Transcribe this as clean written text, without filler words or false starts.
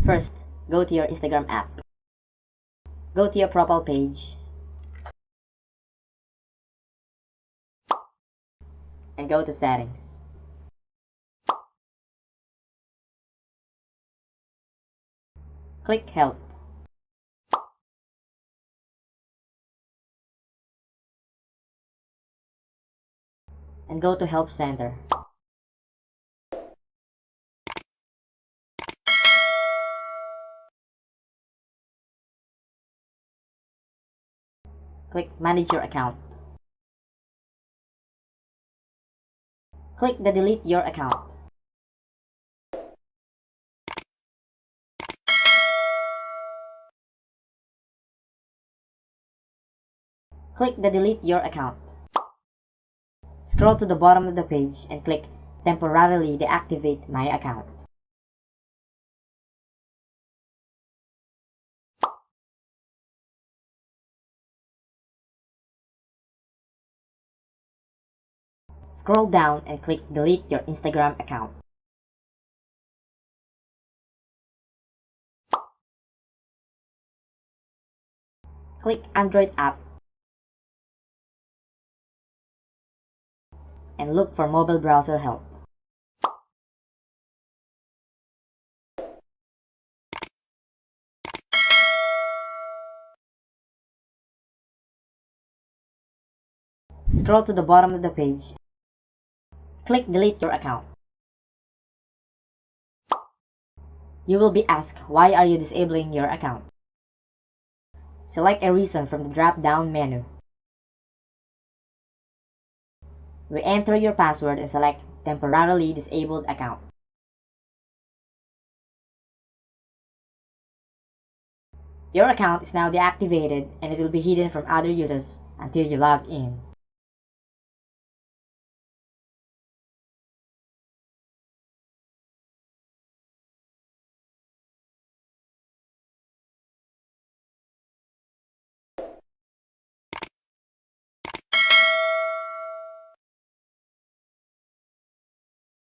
First, go to your Instagram app. Go to your profile page and go to settings. Click help. And go to help center. Click manage your account. Click the delete your account. Click the delete your account. Scroll to the bottom of the page and click temporarily deactivate my account. Scroll down and click delete your Instagram account. Click Android app and look for mobile browser help. Scroll to the bottom of the page. Click delete your account. You will be asked why are you disabling your account. Select a reason from the drop-down menu. Re-enter your password and select temporarily disabled account. Your account is now deactivated and it will be hidden from other users until you log in.